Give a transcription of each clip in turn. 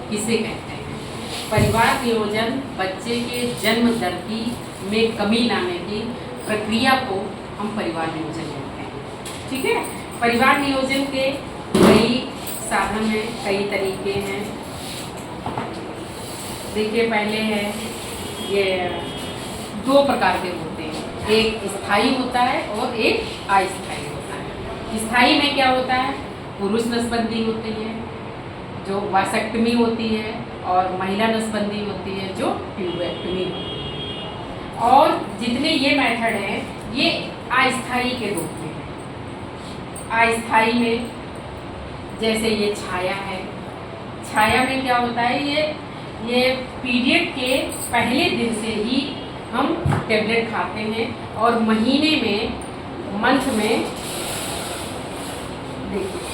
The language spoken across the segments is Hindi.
किसे कहते हैं? परिवार नियोजन बच्चे के जन्म दर की में कमी लाने की प्रक्रिया को हम परिवार नियोजन कहते हैं। ठीक है, परिवार नियोजन के कई साधन हैं, कई तरीके हैं। देखिए, पहले है ये 2 प्रकार के होते हैं, एक स्थायी होता है और एक अस्थायी होता है। स्थायी में क्या होता है? पुरुष नसबंदी होती है जो वासेक्टमी होती है, और महिला नसबंदी होती है जो ट्यूबेक्टमी होती है। और जितने ये मेथड हैं ये अस्थायी के रूप में है। अस्थायी में जैसे ये छाया है, छाया में क्या होता है, ये पीरियड के पहले दिन से ही हम टेबलेट खाते हैं, और महीने में मंथ में देखिए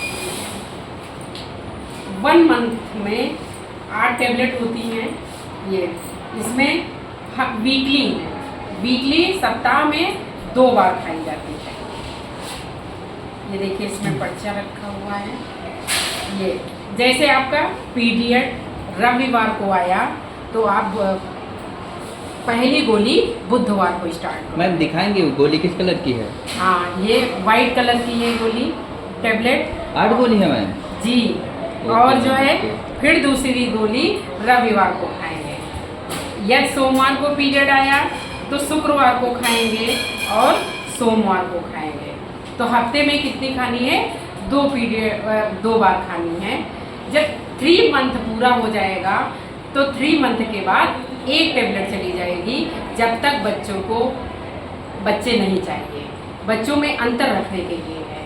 1 मंथ में 8 टेबलेट होती हैं। ये इसमें वीकली सप्ताह में 2 बार खाई जाती है। ये देखिए, इसमें पर्चा रखा हुआ है। ये जैसे आपका पीरियड रविवार को आया तो आप पहली गोली बुधवार को स्टार्ट करो। मैम दिखाएंगे गोली किस कलर की है? हाँ, ये वाइट कलर की है गोली टेबलेट। 8 गोली है मैम जी। और जो है फिर दूसरी गोली रविवार को खाएंगे। यदि सोमवार को पीरियड आया तो शुक्रवार को खाएंगे और सोमवार को खाएंगे। तो हफ्ते में कितनी खानी है? 2 बार खानी है। जब 3 मंथ पूरा हो जाएगा तो 3 मंथ के बाद 1 टेबलेट चली जाएगी, जब तक बच्चे नहीं चाहिए। बच्चों में अंतर रखने के लिए है,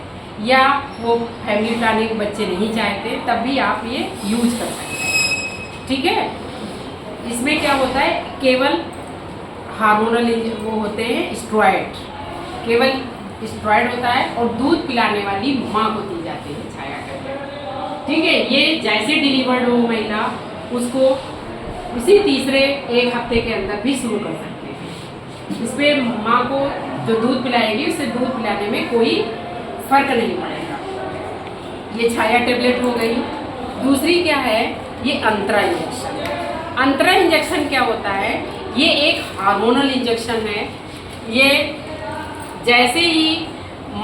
या वो फैमिली प्लानिंग बच्चे नहीं चाहते तब भी आप ये यूज कर सकते हैं। ठीक है, इसमें क्या होता है, केवल हार्मोनल वो होते हैं स्टेरॉइड, केवल स्टेरॉइड होता है, और दूध पिलाने वाली माँ को दी जाती है छाया टेबलेट। ठीक है, ये जैसे डिलीवर्ड हो महिला उसको उसी तीसरे 1 हफ्ते के अंदर भी शुरू कर सकते हैं। इस पर माँ को जो दूध पिलाएगी उससे दूध पिलाने में कोई फर्क नहीं पड़ेगा। ये छाया टेबलेट हो गई। दूसरी क्या है, ये अंतरा इंजेक्शन। अंतरा इंजेक्शन क्या होता है, ये एक हार्मोनल इंजेक्शन है। ये जैसे ही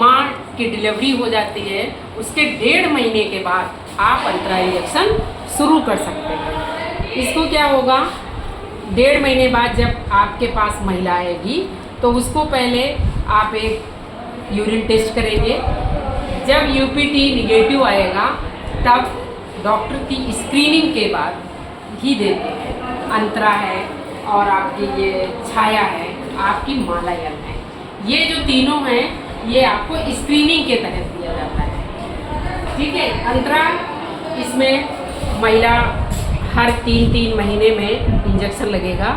माँ की डिलीवरी हो जाती है उसके 1.5 महीने के बाद आप अंतरा इंजेक्शन शुरू कर सकते हैं। इसको क्या होगा, 1.5 महीने बाद जब आपके पास महिला आएगी तो उसको पहले आप एक यूरिन टेस्ट करेंगे। जब यूपीटी निगेटिव आएगा तब डॉक्टर की स्क्रीनिंग के बाद ही देते हैं। अंतरा है और आपकी ये छाया है, आपकी मालायन है, ये जो तीनों हैं ये आपको स्क्रीनिंग के तहत दिया जाता है। ठीक है, अंतरा इसमें महिला हर 3-3 महीने में इंजेक्शन लगेगा,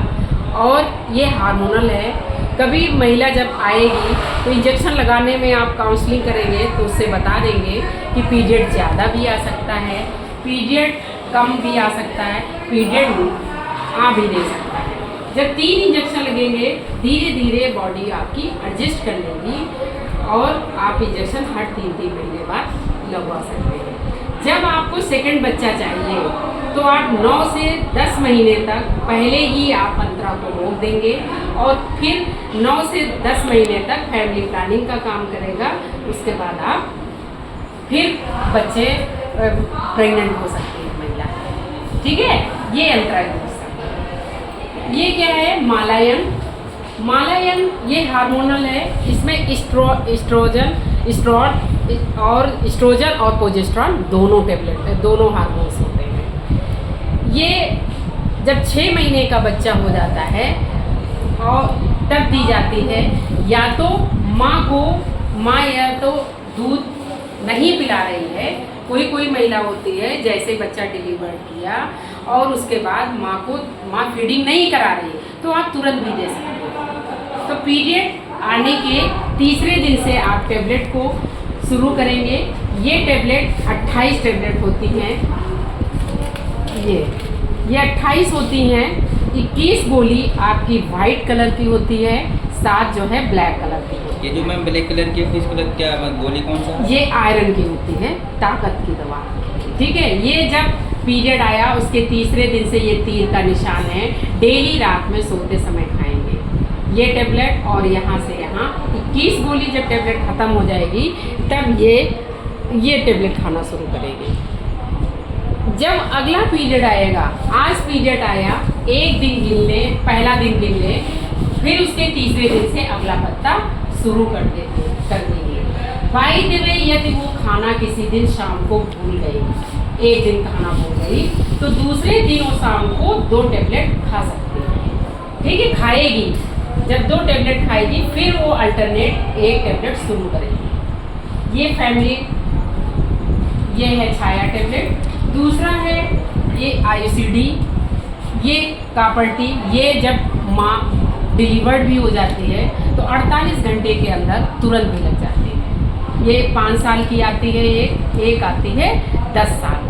और ये हार्मोनल है। कभी महिला जब आएगी तो इंजेक्शन लगाने में आप काउंसलिंग करेंगे तो उससे बता देंगे कि पीरियड ज़्यादा भी आ सकता है, पीरियड कम भी आ सकता है, पीरियड आ भी दे सकता है। जब 3 इंजेक्शन लगेंगे धीरे धीरे बॉडी आपकी एडजस्ट कर लेगी, और आप इंजेक्शन हर 3-3 महीने बाद लगवा सकते हैं। जब आपको सेकंड बच्चा चाहिए तो आप 9 से 10 महीने तक पहले ही आप अंतरा को रोक देंगे, और फिर 9 से 10 महीने तक फैमिली प्लानिंग का काम करेगा। उसके बाद आप फिर बच्चे प्रेग्नेंट हो सकती है महिला। ठीक है, ये अंतरा इंजेक्शन। ये क्या है, मालायन। मालायन ये हार्मोनल है। इसमें एस्ट्रोजन और प्रोजेस्टेरॉन दोनों हार्मोन्स होते हैं। ये जब 6 महीने का बच्चा हो जाता है और तब दी जाती है, या तो माँ या तो दूध नहीं पिला रही है, कोई महिला होती है जैसे बच्चा डिलीवर किया और उसके बाद माँ फीडिंग नहीं करा रही है तो आप तुरंत भी दे सकते हो। तो पीरियड आने के तीसरे दिन से आप टेबलेट को शुरू करेंगे। ये टेबलेट 28 टेबलेट होती हैं। ये 28 होती हैं। 21 गोली आपकी वाइट कलर की होती है, 7 जो है ब्लैक कलर की होती है। ये जो मैम ब्लैक कलर की है, किस कलर क्या गोली कौन सा? ये आयरन की होती है, ताकत की दवा। ठीक है, ये जब पीरियड आया उसके तीसरे दिन से ये तीर का निशान है, डेली रात में सोते समय खाएंगे ये टेबलेट। और यहाँ से यहाँ 21 गोली जब टेबलेट ख़त्म हो जाएगी तब ये टेबलेट खाना शुरू करेंगे। जब अगला पीरियड आएगा, आज पीरियड आया, एक दिन गिन लें, पहला दिन गिन लें, फिर उसके तीसरे दिन से अगला पत्ता शुरू कर देंगे। बाई द वे, यदि वो खाना किसी दिन शाम को भूल गई, एक दिन खाना भूल गई, तो दूसरे दिन वो शाम को 2 टेबलेट खा सकती है। ठीक है, खाएगी, जब 2 टेबलेट खाएगी फिर वो अल्टरनेट 1 टेबलेट शुरू करेगी। ये फैमिली, ये है छाया टेबलेट। दूसरा है ये IUCD, ये कॉपर टी। ये जब माँ डिलीवर्ड भी हो जाती है तो 48 घंटे के अंदर तुरंत भी लग जाती है। ये 5 साल की आती है, एक आती है 10 साल।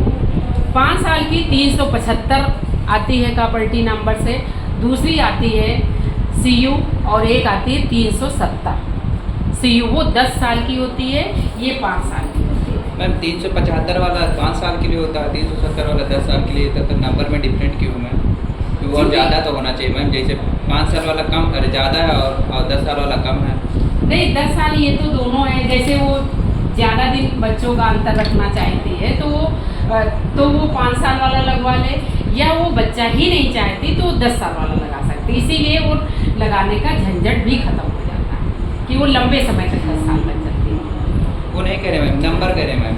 5 साल की 375 आती है कॉपर टी नंबर से, दूसरी आती है CU और एक आती है 370 CU। वो 10 साल की होती है, ये 5 साल की होती है। मैम 375 वाला 5 साल के लिए होता है, 370 वाला 10 साल के लिए होता है, तो नंबर में डिफरेंट क्यों मैम? क्यों और ज़्यादा तो होना चाहिए मैम, जैसे 5 साल वाला कम ज़्यादा है और 10 साल वाला कम है। नहीं, 10 साल ये तो दोनों है। जैसे वो ज़्यादा दिन बच्चों का अंतर रखना चाहती है तो वो 5 साल वाला लगवा ले, या वो बच्चा ही नहीं चाहती तो 10 साल वाला लगा सकती। इसीलिए वो लगाने का झंझट भी खत्म हो जाता है कि वो लंबे समय तक 10 साल लग सकती है। वो नहीं कह रहे मैम, नंबर कह रहे मैम।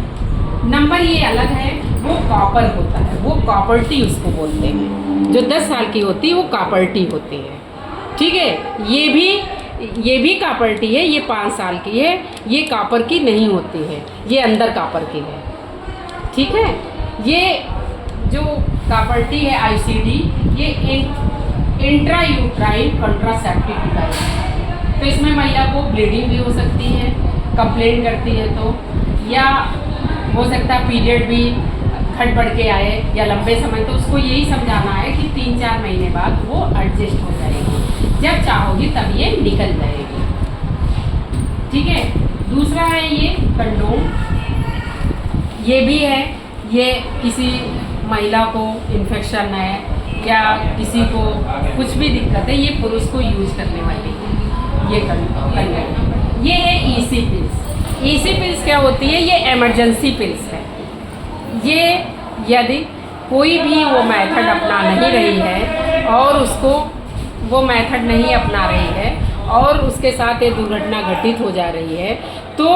नंबर ये अलग है, वो कॉपर होता है, वो कॉपर टी उसको बोलते हैं। जो 10 साल की होती है वो कॉपर टी होती है। ठीक है, ये भी कॉपर टी है, ये 5 साल की है, ये कॉपर की नहीं होती है, ये अंदर कॉपर की है। ठीक है, ये जो कॉपर टी है IUCD, ये इंट्रायूट्राइन कंट्रासेप्टिव डिवाइस है। तो इसमें महिला को ब्लीडिंग भी हो सकती है, कंप्लेन करती है तो, या हो सकता है पीरियड भी घट बढ़ के आए या लंबे समय, तो उसको यही समझाना है कि 3-4 महीने बाद वो एडजस्ट हो जाएगी, जब चाहोगी तब ये निकल जाएगी। ठीक है, दूसरा है ये कंडोम। ये भी है, ये किसी महिला को इन्फेक्शन है या किसी को कुछ भी दिक्कत है, ये पुरुष को यूज करने वाली है ये कंडोम। ये है EC पिल्स। EC पिल्स क्या होती है? ये इमरजेंसी पिल्स है। ये यदि कोई भी वो मेथड अपना नहीं रही है और उसको वो मेथड नहीं अपना रही है और उसके साथ ये दुर्घटना घटित हो जा रही है, तो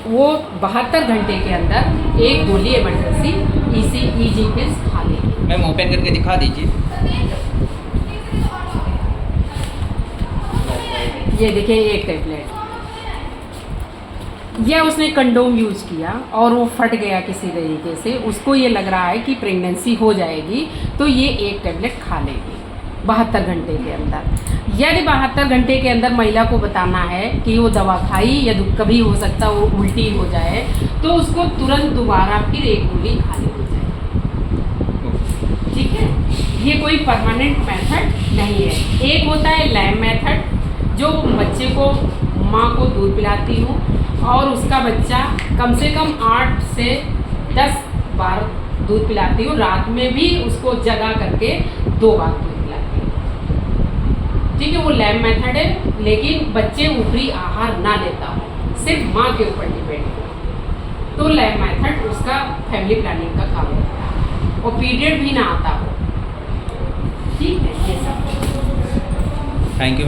वो 72 घंटे के अंदर 1 गोली इमरजेंसी EG पिल्स खा लेगी। मैम ओपन करके दिखा दीजिए। ये देखिए, एक टेबलेट, या उसने कंडोम यूज किया और वो फट गया किसी तरीके से, उसको ये लग रहा है कि प्रेगनेंसी हो जाएगी, तो ये 1 टेबलेट खा लेगी 72 घंटे के अंदर। यदि 72 घंटे के अंदर महिला को बताना है कि वो दवा खाई या कभी हो सकता वो उल्टी हो जाए, तो उसको तुरंत दोबारा फिर 1 गोली खा लेनी चाहिए। ठीक है, ये कोई परमानेंट मेथड नहीं है। एक होता है लैब मेथड, जो बच्चे को माँ को दूध पिलाती हूँ और उसका बच्चा कम से कम 8 से 10 बार दूध पिलाती हूँ, रात में भी उसको जगा करके 2 बार दूध पिलाती हूँ। ठीक है, वो लैब मेथड है, लेकिन बच्चे ऊपरी आहार ना लेता हो, सिर्फ माँ के ऊपर डिपेंड हो, तो लैब मेथड उसका फैमिली प्लानिंग का काम होता है और पीरियड भी ना आता हो। ठीक है, ये सब। Thank you.